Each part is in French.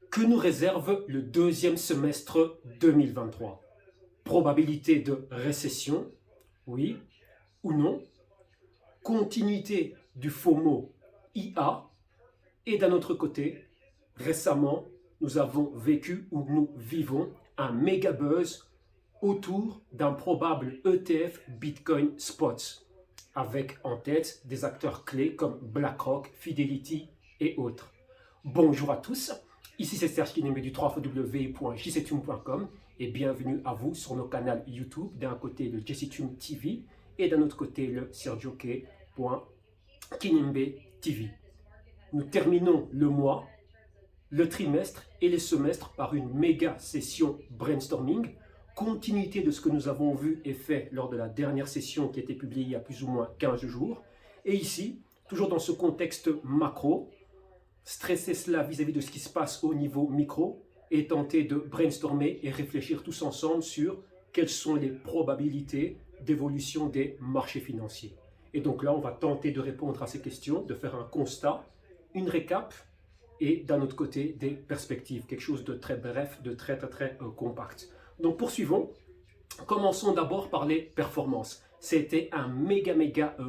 Que nous réserve le deuxième semestre 2023? Probabilité de récession, oui ou non? Continuité du FOMO IA? Et d'un autre côté, récemment, nous avons vécu ou nous vivons un méga buzz autour d'un probable ETF Bitcoin Spots, avec en tête des acteurs clés comme BlackRock, Fidelity et autres. Bonjour à tous, ici c'est Serge Kinembe du www.jctune.com et bienvenue à vous sur nos canaux YouTube, d'un côté le JCTune TV et d'un autre côté le sergioke.kinembe TV. Nous terminons le mois, le trimestre et les semestres par une méga session brainstorming, continuité de ce que nous avons vu et fait lors de la dernière session qui a été publiée il y a plus ou moins 15 jours. Et ici, toujours dans ce contexte macro, stresser cela vis-à-vis de ce qui se passe au niveau micro et tenter de brainstormer et réfléchir tous ensemble sur quelles sont les probabilités d'évolution des marchés financiers. Et donc là, on va tenter de répondre à ces questions, de faire un constat, une récap et d'un autre côté des perspectives, quelque chose de très bref, de très compact. Donc poursuivons, commençons d'abord par les performances. C'était un méga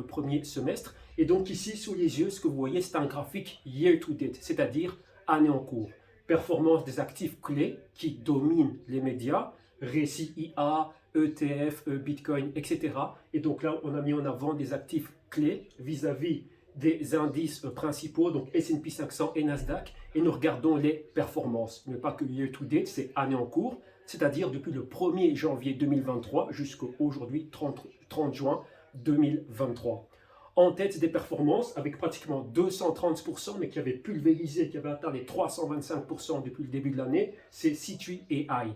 premier semestre et donc ici sous les yeux, ce que vous voyez, c'est un graphique year to date, c'est-à-dire année en cours. Performance des actifs clés qui dominent les médias, récit IA, ETF, Bitcoin, etc. Et donc là, on a mis en avant des actifs clés vis-à-vis des indices principaux, donc S&P 500 et Nasdaq, et nous regardons les performances. Mais pas que year to date, c'est année en cours, c'est-à-dire depuis le 1er janvier 2023 jusqu'à aujourd'hui 30 juin 2023. En tête des performances, avec pratiquement 230%, mais qui avait pulvérisé, qui avait atteint les 325% depuis le début de l'année, c'est C3AI.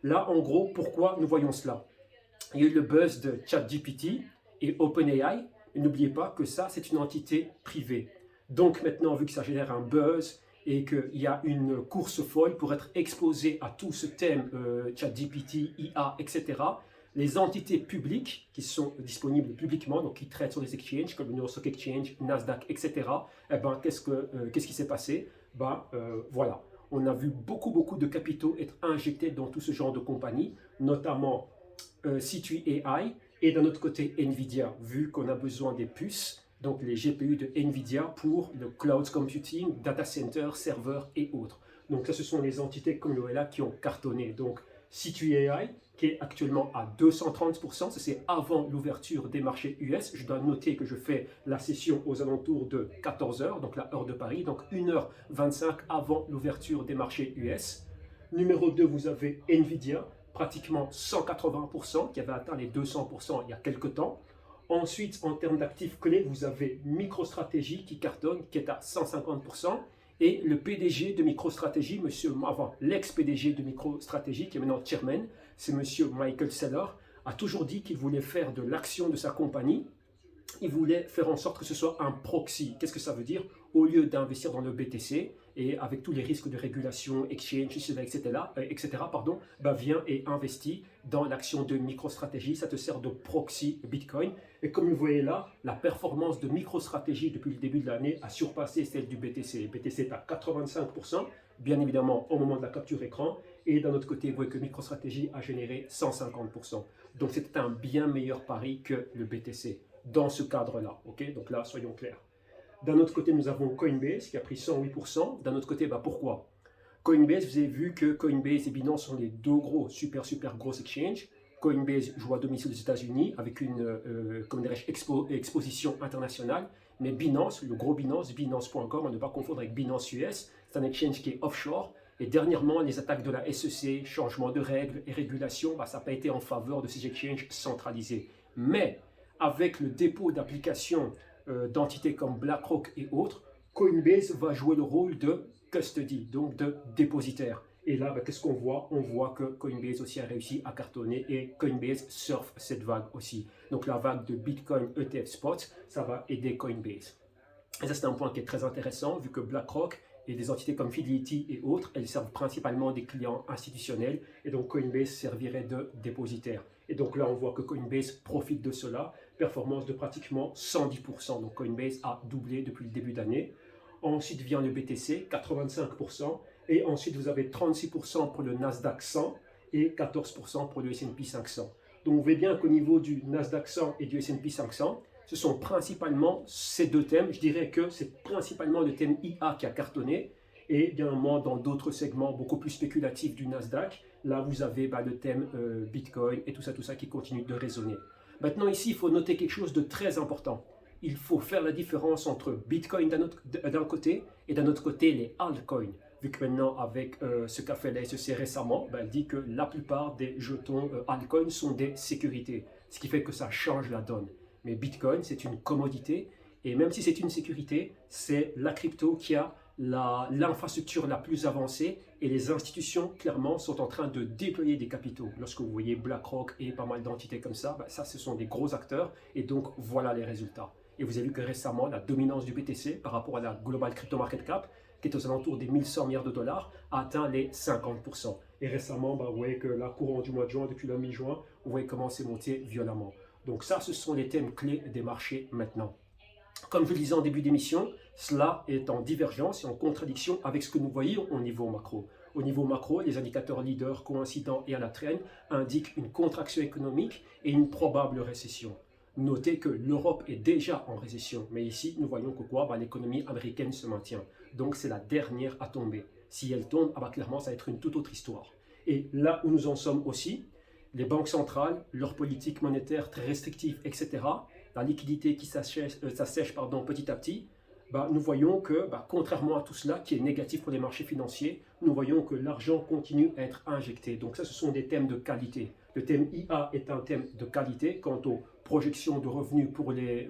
Là, en gros, pourquoi nous voyons cela? Il y a eu le buzz de ChatGPT et OpenAI, et n'oubliez pas que ça, c'est une entité privée. Donc maintenant, vu que ça génère un buzz et qu'il y a une course folle pour être exposé à tout ce thème ChatGPT, IA, etc., les entités publiques qui sont disponibles publiquement, donc qui traitent sur les exchanges comme le New York Stock Exchange, Nasdaq, etc., eh ben, qu'est-ce qui s'est passé? Voilà, on a vu beaucoup de capitaux être injectés dans tout ce genre de compagnies, notamment C3AI et d'un autre côté Nvidia, vu qu'on a besoin des puces, donc les GPU de Nvidia pour le cloud computing, data center, serveurs et autres. Donc ça, ce sont les entités comme Loella qui ont cartonné. Donc C3AI qui est actuellement à 230%, ça c'est avant l'ouverture des marchés US. Je dois noter que je fais la session aux alentours de 14h, donc la heure de Paris, donc 1h25 avant l'ouverture des marchés US. Numéro 2, vous avez Nvidia, pratiquement 180%, qui avait atteint les 200% il y a quelques temps. Ensuite, en termes d'actifs clés, vous avez MicroStrategy qui cartonne, qui est à 150%. Et le PDG de MicroStrategy, l'ex-PDG de MicroStrategy, qui est maintenant chairman, c'est monsieur Michael Saylor, a toujours dit qu'il voulait faire de l'action de sa compagnie. Il voulait faire en sorte que ce soit un proxy. Qu'est-ce que ça veut dire? Au lieu d'investir dans le BTC et avec tous les risques de régulation, exchange, etc., viens et investis dans l'action de MicroStrategy. Ça te sert de proxy Bitcoin. Et comme vous voyez là, la performance de MicroStrategy depuis le début de l'année a surpassé celle du BTC. Le BTC est à 85%, bien évidemment au moment de la capture écran. Et d'un autre côté, vous voyez que MicroStrategy a généré 150%. Donc c'était un bien meilleur pari que le BTC dans ce cadre-là. Okay, donc là, soyons clairs. D'un autre côté, nous avons Coinbase qui a pris 108%. D'un autre côté, pourquoi? Coinbase, vous avez vu que Coinbase et Binance sont les deux gros, super gros exchanges. Coinbase joue à domicile aux États-Unis avec une exposition internationale. Mais Binance, le gros Binance, Binance.com, à ne pas confondre avec Binance US, c'est un exchange qui est offshore. Et dernièrement, les attaques de la SEC, changement de règles et régulation, ça n'a pas été en faveur de ces exchanges centralisés. Mais avec le dépôt d'applications d'entités comme BlackRock et autres, Coinbase va jouer le rôle de custody, donc de dépositaire. Et là, qu'est-ce qu'on voit? On voit que Coinbase aussi a réussi à cartonner et Coinbase surfe cette vague aussi. Donc la vague de Bitcoin ETF Spot, ça va aider Coinbase. Et ça, c'est un point qui est très intéressant, vu que BlackRock et des entités comme Fidelity et autres, elles servent principalement des clients institutionnels, et donc Coinbase servirait de dépositaire. Et donc là, on voit que Coinbase profite de cela, performance de pratiquement 110%. Donc Coinbase a doublé depuis le début d'année. Ensuite vient le BTC, 85%. Et ensuite, vous avez 36% pour le Nasdaq 100 et 14% pour le S&P 500. Donc, vous voyez bien qu'au niveau du Nasdaq 100 et du S&P 500, ce sont principalement ces deux thèmes. Je dirais que c'est principalement le thème IA qui a cartonné. Et bien évidemment, dans d'autres segments beaucoup plus spéculatifs du Nasdaq, là, vous avez le thème Bitcoin et tout ça qui continue de résonner. Maintenant, ici, il faut noter quelque chose de très important. Il faut faire la différence entre Bitcoin d'un côté et d'un autre côté les altcoins. Vu que maintenant, avec ce qu'a fait la SEC récemment, elle dit que la plupart des jetons altcoins sont des sécurités. Ce qui fait que ça change la donne. Mais Bitcoin, c'est une commodité. Et même si c'est une sécurité, c'est la crypto qui a l'infrastructure la plus avancée et les institutions, clairement, sont en train de déployer des capitaux. Lorsque vous voyez BlackRock et pas mal d'entités comme ça, ça, ce sont des gros acteurs. Et donc, voilà les résultats. Et vous avez vu que récemment, la dominance du BTC par rapport à la Global Crypto Market Cap, qui est aux alentours des 1100 milliards de dollars, a atteint les 50%. Et récemment, vous voyez que la courant du mois de juin, depuis la mi-juin, vous voyez comment c'est monté violemment. Donc ça, ce sont les thèmes clés des marchés maintenant. Comme je le disais en début d'émission, cela est en divergence et en contradiction avec ce que nous voyons au niveau macro. Au niveau macro, les indicateurs leaders coïncidents et à la traîne indiquent une contraction économique et une probable récession. Notez que l'Europe est déjà en récession, mais ici, nous voyons que l'économie américaine se maintient. Donc, c'est la dernière à tomber. Si elle tombe, clairement, ça va être une toute autre histoire. Et là où nous en sommes aussi, les banques centrales, leur politique monétaire très restrictive, etc., la liquidité qui s'assèche petit à petit, nous voyons que, contrairement à tout cela, qui est négatif pour les marchés financiers, nous voyons que l'argent continue à être injecté. Donc ça, ce sont des thèmes de qualité. Le thème IA est un thème de qualité quant aux projections de revenus pour les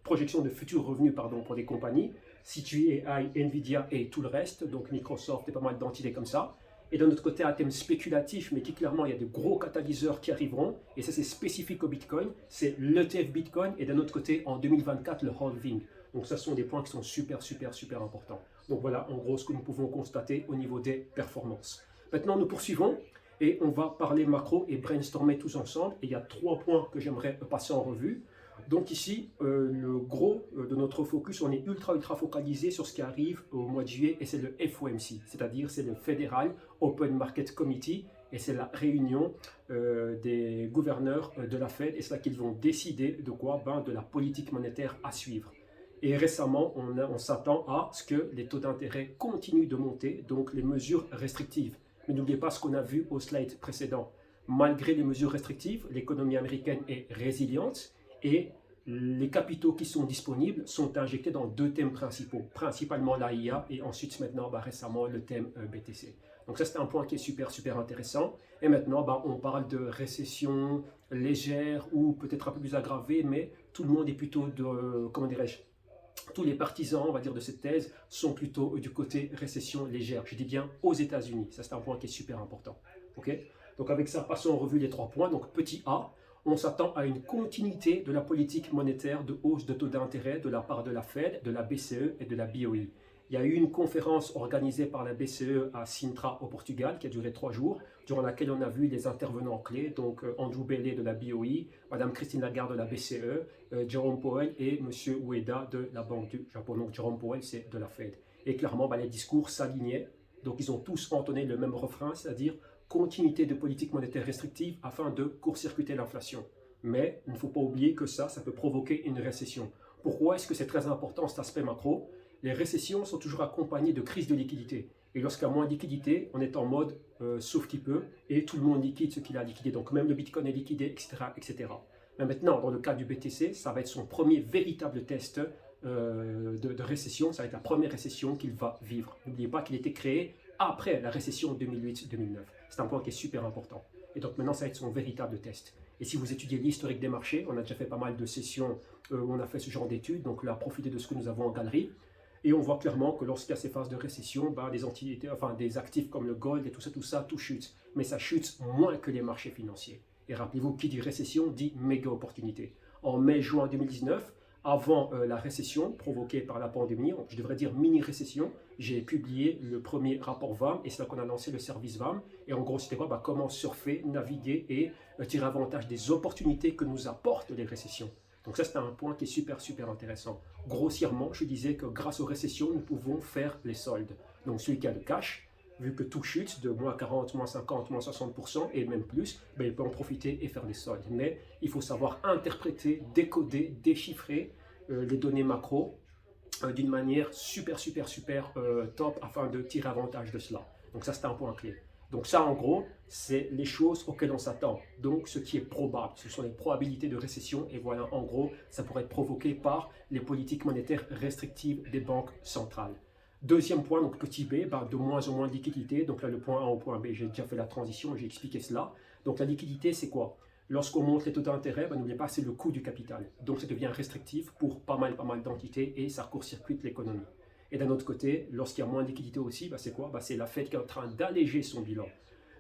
projections de futurs revenus pour les compagnies, CG AI, Nvidia et tout le reste, donc Microsoft et pas mal d'entités comme ça. Et d'un autre côté, un thème spéculatif, mais qui clairement, il y a de gros catalyseurs qui arriveront, et ça c'est spécifique au Bitcoin, c'est l'ETF Bitcoin, et d'un autre côté, en 2024, le halving. Donc ça, ce sont des points qui sont super importants. Donc voilà, en gros, ce que nous pouvons constater au niveau des performances. Maintenant, nous poursuivons, et on va parler macro et brainstormer tous ensemble. Et il y a 3 points que j'aimerais passer en revue. Donc ici, le gros de notre focus, on est ultra focalisé sur ce qui arrive au mois de juillet, et c'est le FOMC, c'est-à-dire c'est le Federal Open Market Committee, et c'est la réunion des gouverneurs de la Fed, et c'est là qu'ils vont décider de quoi? De la politique monétaire à suivre. Et récemment, on s'attend à ce que les taux d'intérêt continuent de monter, donc les mesures restrictives. Mais n'oubliez pas ce qu'on a vu au slide précédent. Malgré les mesures restrictives, l'économie américaine est résiliente, et les capitaux qui sont disponibles sont injectés dans 2 thèmes principaux, principalement l'AIA et ensuite maintenant récemment le thème BTC. Donc ça c'est un point qui est super intéressant. Et maintenant on parle de récession légère ou peut-être un peu plus aggravée, mais tout le monde est plutôt de, comment dirais-je, tous les partisans, on va dire, de cette thèse sont plutôt du côté récession légère. Je dis bien aux États-Unis. Ça c'est un point qui est super important. Okay. Donc avec ça, passons en revue les 3 points. Donc petit A, on s'attend à une continuité de la politique monétaire de hausse de taux d'intérêt de la part de la Fed, de la BCE et de la BOE. Il y a eu une conférence organisée par la BCE à Sintra au Portugal qui a duré 3 jours, durant laquelle on a vu les intervenants clés, donc Andrew Bailey de la BOE, Madame Christine Lagarde de la BCE, Jerome Powell et Monsieur Ueda de la Banque du Japon. Donc Jerome Powell, c'est de la Fed. Et clairement, les discours s'alignaient. Donc ils ont tous entonné le même refrain, c'est-à-dire continuité de politique monétaire restrictive afin de court-circuiter l'inflation. Mais il ne faut pas oublier que ça peut provoquer une récession. Pourquoi est-ce que c'est très important cet aspect macro? Les récessions sont toujours accompagnées de crises de liquidité. Et lorsqu'il y a moins de liquidité, on est en mode sauf qui peut, et tout le monde liquide ce qu'il a liquidé. Donc même le Bitcoin est liquidé, etc. Mais maintenant, dans le cas du BTC, ça va être son premier véritable test de récession. Ça va être la première récession qu'il va vivre. N'oubliez pas qu'il a été créé après la récession 2008-2009. C'est un point qui est super important. Et donc maintenant, ça va être son véritable test. Et si vous étudiez l'historique des marchés, on a déjà fait pas mal de sessions où on a fait ce genre d'études, donc là, profitez de ce que nous avons en galerie. Et on voit clairement que lorsqu'il y a ces phases de récession, des actifs comme le gold et tout ça, tout chute. Mais ça chute moins que les marchés financiers. Et rappelez-vous, qui dit récession dit méga opportunité. En mai-juin 2019, avant la récession provoquée par la pandémie, je devrais dire mini-récession, j'ai publié le premier rapport VAM et c'est là qu'on a lancé le service VAM. Et en gros, c'était quoi? Comment surfer, naviguer et tirer avantage des opportunités que nous apportent les récessions. Donc ça, c'est un point qui est super intéressant. Grossièrement, je disais que grâce aux récessions, nous pouvons faire les soldes. Donc celui qui a le cash, vu que tout chute de moins 40, moins 50, moins 60% et même plus, ben, il peut en profiter et faire les soldes. Mais il faut savoir interpréter, décoder, déchiffrer les données macro d'une manière super top afin de tirer avantage de cela. Donc ça, c'est un point clé. Donc ça, en gros, c'est les choses auxquelles on s'attend. Donc ce qui est probable, ce sont les probabilités de récession. Et voilà, en gros, ça pourrait être provoqué par les politiques monétaires restrictives des banques centrales. Deuxième point, donc petit b, de moins en moins de liquidité. Donc là, le point A au point B, j'ai déjà fait la transition, j'ai expliqué cela. Donc la liquidité, c'est quoi? Lorsqu'on monte les taux d'intérêt, n'oubliez pas, c'est le coût du capital. Donc ça devient restrictif pour pas mal d'entités et ça court-circuite l'économie. Et d'un autre côté, lorsqu'il y a moins de liquidité aussi, c'est quoi? C'est la Fed qui est en train d'alléger son bilan.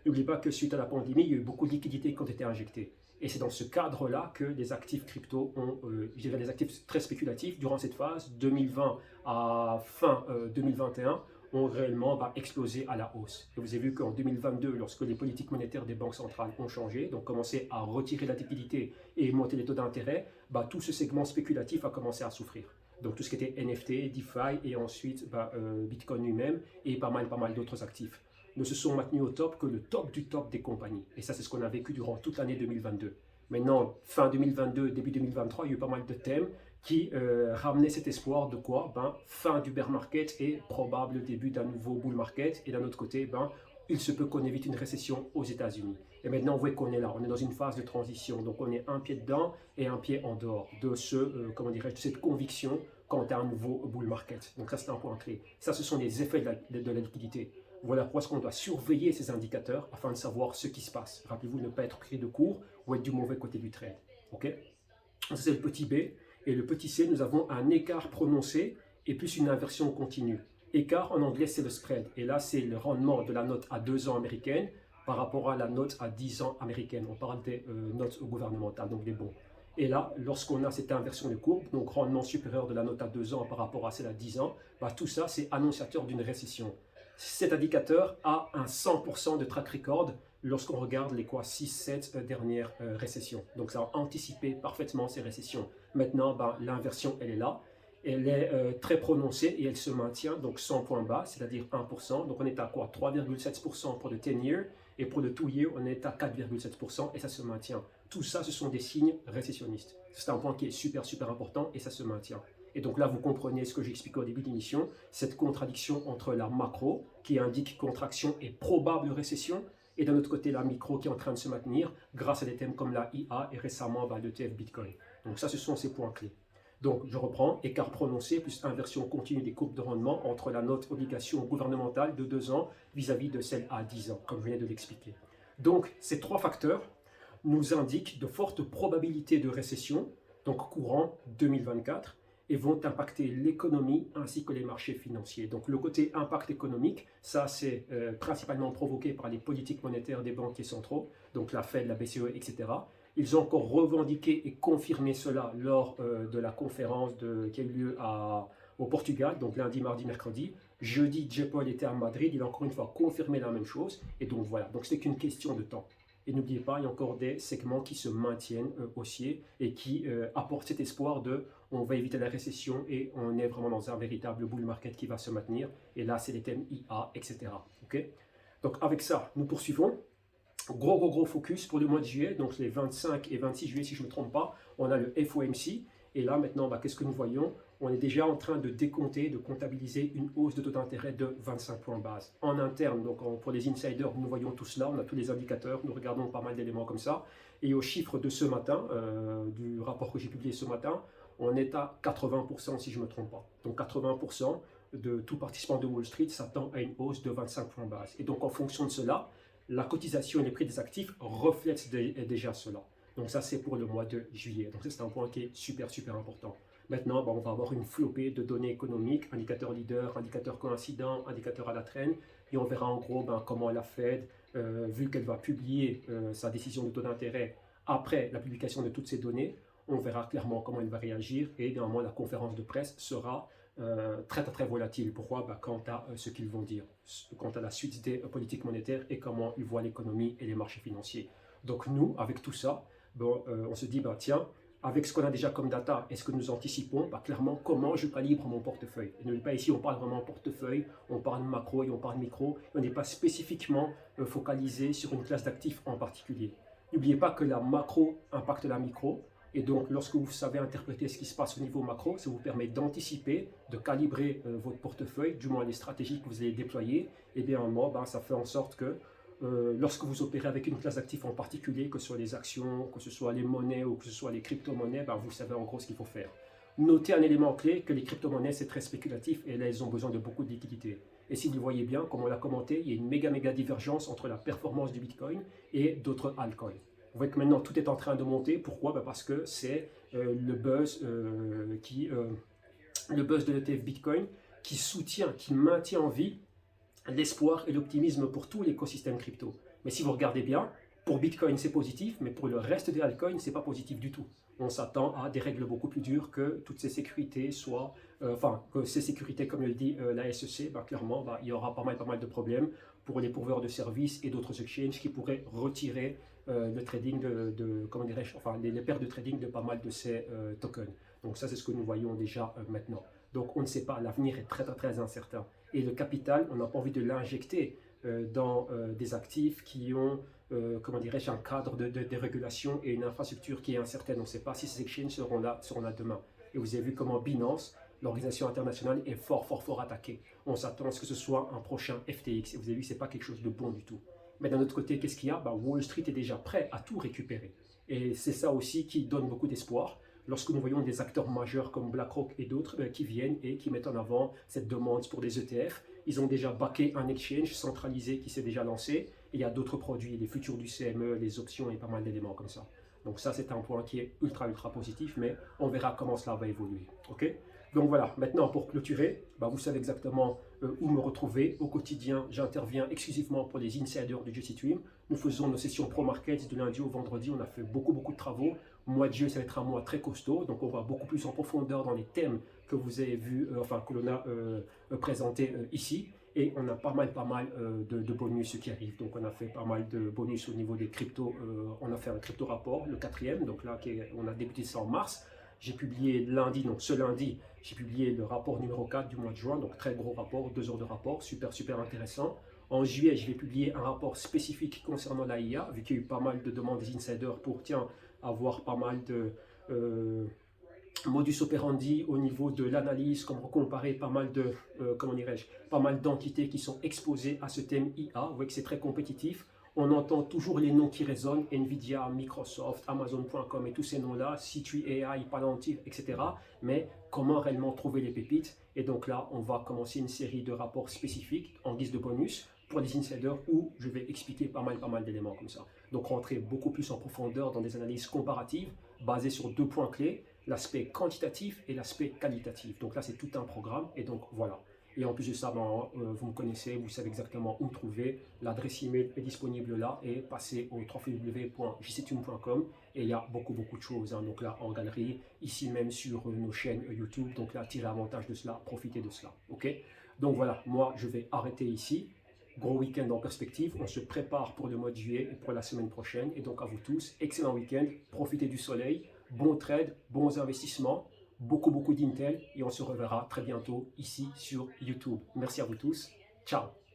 N'oubliez pas que suite à la pandémie, il y a eu beaucoup de liquidités qui ont été injectées. Et c'est dans ce cadre-là que les actifs crypto ont, je dirais des actifs très spéculatifs, durant cette phase 2020 à fin 2021, ont réellement explosé à la hausse. Et vous avez vu qu'en 2022, lorsque les politiques monétaires des banques centrales ont changé, donc commencé à retirer la liquidité et monter les taux d'intérêt, tout ce segment spéculatif a commencé à souffrir. Donc tout ce qui était NFT, DeFi et ensuite Bitcoin lui-même et pas mal d'autres actifs ne se sont maintenus au top que le top du top des compagnies. Et ça, c'est ce qu'on a vécu durant toute l'année 2022. Maintenant, fin 2022, début 2023, il y a eu pas mal de thèmes qui ramenaient cet espoir de quoi? Fin du bear market et probable début d'un nouveau bull market. Et d'un autre côté, il se peut qu'on évite une récession aux États-Unis. Et maintenant, vous voyez qu'on est là, on est dans une phase de transition. Donc, on est un pied dedans et un pied en dehors de de cette conviction quant à un nouveau bull market. Donc, ça, c'est un point clé. Ça, ce sont les effets de la liquidité. Voilà pourquoi est-ce qu'on doit surveiller ces indicateurs afin de savoir ce qui se passe. Rappelez-vous de ne pas être pris de court ou être du mauvais côté du trade. Ok? Ça, c'est le petit B. Et le petit C, nous avons un écart prononcé et plus une inversion continue. Écart, en anglais, c'est le spread. Et là, c'est le rendement de la note à 2 ans américaine par rapport à la note à 10 ans américaine. On parle des notes gouvernementales, donc des bons. Et là, lorsqu'on a cette inversion de courbe, donc rendement supérieur de la note à 2 ans par rapport à celle à 10 ans, tout ça, c'est annonciateur d'une récession. Cet indicateur a un 100% de track record lorsqu'on regarde les 6-7 dernières récessions. Donc ça a anticipé parfaitement ces récessions. Maintenant, l'inversion, elle est là. Elle est très prononcée et elle se maintient, donc 100 points bas, c'est-à-dire 1%. Donc on est à 3,7% pour le 10 year et pour le 2 year, on est à 4,7% et ça se maintient. Tout ça, ce sont des signes récessionnistes. C'est un point qui est super important et ça se maintient. Et donc là, vous comprenez ce que j'expliquais au début de l'émission, cette contradiction entre la macro, qui indique contraction et probable récession, et d'un autre côté, la micro qui est en train de se maintenir grâce à des thèmes comme la IA et récemment l'ETF Bitcoin. Donc ça, ce sont ces points clés. Donc je reprends, écart prononcé plus inversion continue des courbes de rendement entre la note obligation gouvernementale de 2 ans vis-à-vis de celle à 10 ans, comme je viens de l'expliquer. Donc ces trois facteurs nous indiquent de fortes probabilités de récession, donc courant 2024, et vont impacter l'économie ainsi que les marchés financiers. Donc le côté impact économique, ça c'est principalement provoqué par les politiques monétaires des banquiers centraux, donc la Fed, la BCE, etc. Ils ont encore revendiqué et confirmé cela lors de la conférence qui a eu lieu au Portugal, donc lundi, mardi, mercredi. Jeudi, J-Paul était à Madrid, il a encore une fois confirmé la même chose. Et donc voilà, donc c'est qu'une question de temps. Et n'oubliez pas, il y a encore des segments qui se maintiennent haussiers et qui apportent cet espoir de on va éviter la récession et on est vraiment dans un véritable bull market qui va se maintenir. Et là, c'est les thèmes IA, etc. Okay? Donc avec ça, nous poursuivons. Gros focus pour le mois de juillet, donc les 25 et 26 juillet si je ne me trompe pas, on a le FOMC. Et là maintenant, qu'est-ce que nous voyons? On est déjà en train de décompter, de comptabiliser une hausse de taux d'intérêt de 25 points base. En interne, donc pour les insiders, nous voyons tout cela, on a tous les indicateurs, nous regardons pas mal d'éléments comme ça. Et au chiffre de ce matin, du rapport que j'ai publié ce matin, on est à 80% si je ne me trompe pas. Donc 80% de tout participant de Wall Street s'attend à une hausse de 25 points base. Et donc en fonction de cela, la cotisation et les prix des actifs reflètent déjà cela. Donc ça, c'est pour le mois de juillet. Donc c'est un point qui est super important. Maintenant, on va avoir une flopée de données économiques, indicateurs leaders, indicateurs coïncidents, indicateurs à la traîne. Et on verra en gros comment la Fed, vu qu'elle va publier sa décision de taux d'intérêt après la publication de toutes ces données, on verra clairement comment elle va réagir. Et néanmoins, la conférence de presse sera très volatile. Pourquoi? Quant à ce qu'ils vont dire, quant à la suite des politiques monétaires et comment ils voient l'économie et les marchés financiers. Donc nous, avec tout ça, on se dit, tiens, avec ce qu'on a déjà comme data et ce que nous anticipons, bah, clairement, comment je calibre mon portefeuille. Et n'oubliez pas, ici, on parle vraiment portefeuille, on parle macro et on parle micro. On n'est pas spécifiquement focalisé sur une classe d'actifs en particulier. N'oubliez pas que la macro impacte la micro. Et donc, lorsque vous savez interpréter ce qui se passe au niveau macro, ça vous permet d'anticiper, de calibrer votre portefeuille, du moins les stratégies que vous allez déployer. Et bien, moi, ben, ça fait en sorte que lorsque vous opérez avec une classe d'actifs en particulier, que ce soit les actions, que ce soit les monnaies ou que ce soit les crypto-monnaies, ben, vous savez en gros ce qu'il faut faire. Notez un élément clé, que les crypto-monnaies, c'est très spéculatif et là, elles ont besoin de beaucoup de liquidités. Et si vous le voyez bien, comme on l'a commenté, il y a une méga divergence entre la performance du Bitcoin et d'autres altcoins. Vous voyez que maintenant, tout est en train de monter. Pourquoi? Ben parce que c'est le buzz de l'ETF Bitcoin qui soutient, qui maintient en vie l'espoir et l'optimisme pour tout l'écosystème crypto. Mais si vous regardez bien, pour Bitcoin c'est positif, mais pour le reste des altcoins c'est pas positif du tout. On s'attend à des règles beaucoup plus dures, que toutes ces sécurités soient, que ces sécurités, comme le dit la SEC, bah, clairement, bah, il y aura pas mal de problèmes pour les pourvoyeurs de services et d'autres exchanges qui pourraient retirer le trading comment dirais-je, enfin les paires de trading de pas mal de ces tokens. Donc ça c'est ce que nous voyons déjà maintenant. Donc on ne sait pas, l'avenir est très incertain. Et le capital, on n'a pas envie de l'injecter dans des actifs qui ont, comment dirais-je, un cadre de régulation et une infrastructure qui est incertaine. On ne sait pas si ces exchanges seront là demain. Et vous avez vu comment Binance, l'organisation internationale, est fort attaquée. On s'attend à ce que ce soit un prochain FTX. Et vous avez vu, ce n'est pas quelque chose de bon du tout. Mais d'un autre côté, qu'est-ce qu'il y a? Bah, Wall Street est déjà prêt à tout récupérer. Et c'est ça aussi qui donne beaucoup d'espoir lorsque nous voyons des acteurs majeurs comme BlackRock et d'autres qui viennent et qui mettent en avant cette demande pour des ETF. Ils ont déjà backé un exchange centralisé qui s'est déjà lancé. Et il y a d'autres produits, les futurs du CME, les options et pas mal d'éléments comme ça. Donc ça, c'est un point qui est ultra positif, mais on verra comment cela va évoluer. Okay? Donc voilà, maintenant pour clôturer, bah vous savez exactement où me retrouver. Au quotidien, j'interviens exclusivement pour les insiders du JCTream. Nous faisons nos sessions Pro Markets de lundi au vendredi. On a fait beaucoup de travaux. Mois de juillet, ça va être un mois très costaud. Donc on va beaucoup plus en profondeur dans les thèmes que vous avez vus, que l'on a présentés ici. Et on a pas mal de bonus qui arrivent. Donc on a fait pas mal de bonus au niveau des cryptos. On a fait un crypto rapport, le 4e. Donc là, on a débuté ça en mars. J'ai publié ce lundi, j'ai publié le rapport numéro 4 du mois de juin. Donc très gros rapport, 2 heures de rapport, super intéressant. En juillet, je vais publier un rapport spécifique concernant la IA, vu qu'il y a eu pas mal de demandes des insiders pour, avoir pas mal de modus operandi au niveau de l'analyse, comme comparer pas mal de, pas mal d'entités qui sont exposées à ce thème IA. Vous voyez que c'est très compétitif. On entend toujours les noms qui résonnent, Nvidia, Microsoft, Amazon.com et tous ces noms-là, C3AI, Palantir, etc. Mais comment réellement trouver les pépites? Et donc là, on va commencer une série de rapports spécifiques en guise de bonus pour les insiders où je vais expliquer pas mal d'éléments comme ça. Donc rentrer beaucoup plus en profondeur dans des analyses comparatives basées sur 2 points clés, l'aspect quantitatif et l'aspect qualitatif. Donc là, c'est tout un programme et donc voilà. Et en plus de ça, vous me connaissez, vous savez exactement où me trouver. L'adresse email est disponible là et passez au www.jctune.com et il y a beaucoup de choses. Hein. Donc là, en galerie, ici même sur nos chaînes YouTube. Donc là, tirez avantage de cela, profitez de cela. Ok? Donc voilà, moi, je vais arrêter ici. Gros week-end en perspective. On se prépare pour le mois de juillet et pour la semaine prochaine. Et donc à vous tous, excellent week-end. Profitez du soleil. Bon trade, bons investissements. Beaucoup d'Intel et on se reverra très bientôt ici sur YouTube. Merci à vous tous. Ciao.